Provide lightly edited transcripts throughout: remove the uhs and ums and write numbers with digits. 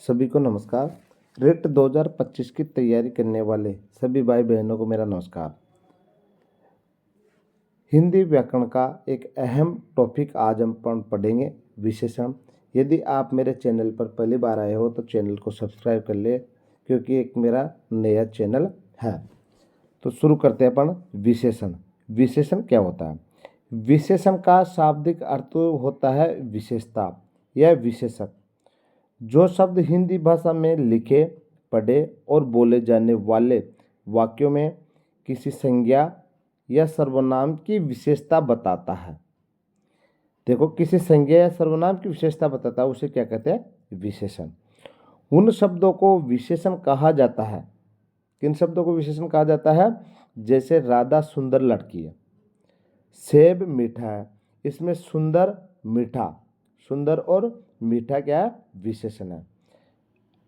सभी को नमस्कार। रेट 2025 की तैयारी करने वाले सभी भाई बहनों को मेरा नमस्कार। हिंदी व्याकरण का एक अहम टॉपिक आज हम पढ़ेंगे, विशेषण। यदि आप मेरे चैनल पर पहली बार आए हो तो चैनल को सब्सक्राइब कर ले, क्योंकि एक मेरा नया चैनल है। तो शुरू करते हैं अपन विशेषण। विशेषण क्या होता है? विशेषण का शाब्दिक अर्थ होता है विशेषता या विशेषक। जो शब्द हिंदी भाषा में लिखे, पढ़े और बोले जाने वाले वाक्यों में किसी संज्ञा या सर्वनाम की विशेषता बताता है। देखो, किसी संज्ञा या सर्वनाम की विशेषता बताता है, उसे क्या कहते हैं? विशेषण। उन शब्दों को विशेषण कहा जाता है। किन शब्दों को विशेषण कहा जाता है? जैसे राधा सुंदर लड़की है, सेब मीठा है। इसमें सुंदर, मीठा, सुंदर और मीठा क्या है? विशेषण है।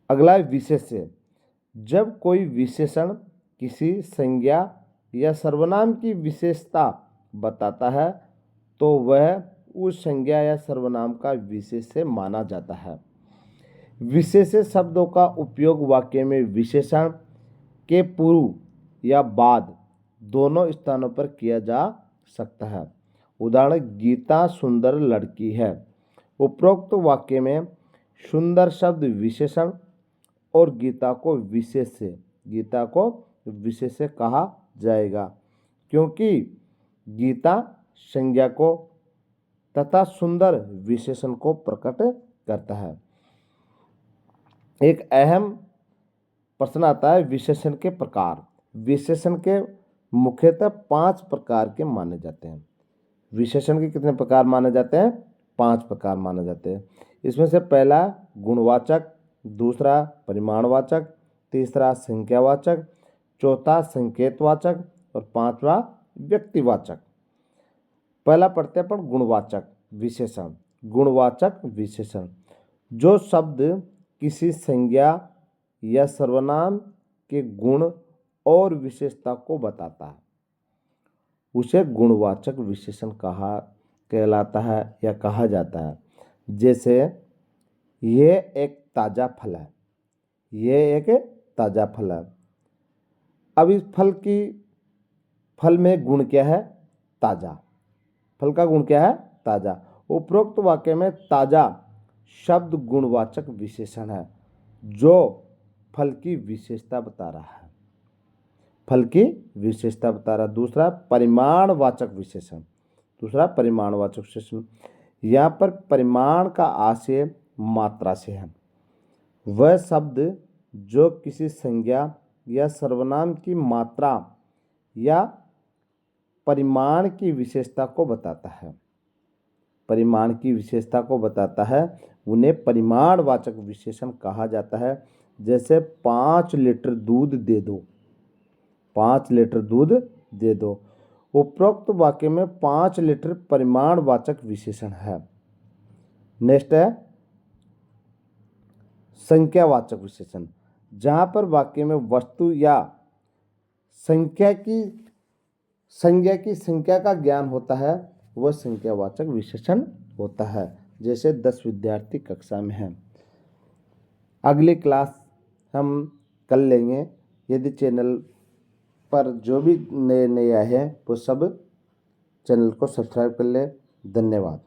अगला है विशेष्य। जब कोई विशेषण किसी संज्ञा या सर्वनाम की विशेषता बताता है तो वह उस संज्ञा या सर्वनाम का विशेष्य माना जाता है। विशेष्य शब्दों का उपयोग वाक्य में विशेषण के पूर्व या बाद दोनों स्थानों पर किया जा सकता है। उदाहरण, गीता सुंदर लड़की है। उपरोक्त वाक्य में सुंदर शब्द विशेषण और गीता को विशेष्य कहा जाएगा, क्योंकि गीता संज्ञा को तथा सुंदर विशेषण को प्रकट करता है। एक अहम प्रश्न आता है, विशेषण के प्रकार। विशेषण के मुख्यतः 5 प्रकार के माने जाते हैं। विशेषण के कितने प्रकार माने जाते हैं? 5 प्रकार माने जाते हैं। इसमें से पहला गुणवाचक, दूसरा परिमाणवाचक, तीसरा संख्यावाचक, चौथा संकेतवाचक और पांचवा व्यक्तिवाचक। पहला पढ़ते हैं अपन गुणवाचक विशेषण। गुणवाचक विशेषण जो शब्द किसी संज्ञा या सर्वनाम के गुण और विशेषता को बताता है, उसे गुणवाचक विशेषण कहलाता है या कहा जाता है। जैसे, यह एक ताज़ा फल है। यह एक ताज़ा फल है। अब इस फल में गुण क्या है? ताज़ा। फल का गुण क्या है? ताज़ा। उपरोक्त वाक्य में ताज़ा शब्द गुणवाचक विशेषण है जो फल की विशेषता बता रहा है। फल की विशेषता बता रहा है। दूसरा परिमाणवाचक विशेषण। यहाँ पर परिमाण का आशय मात्रा से है। वह शब्द जो किसी संज्ञा या सर्वनाम की मात्रा या परिमाण की विशेषता को बताता है। परिमाण की विशेषता को बताता है, उन्हें परिमाणवाचक विशेषण कहा जाता है। जैसे 5 लीटर दूध दे दो। 5 लीटर दूध दे दो। उपरोक्त वाक्य में 5 लीटर परिमाणवाचक विशेषण है। नेक्स्ट है संख्यावाचक विशेषण। जहां पर वाक्य में वस्तु या संख्या की संख्या का ज्ञान होता है, वह संख्यावाचक विशेषण होता है। जैसे 10 विद्यार्थी कक्षा में हैं। अगली क्लास हम कर लेंगे। यदि चैनल पर जो भी नए आए हैं वो सब चैनल को सब्सक्राइब कर ले। धन्यवाद।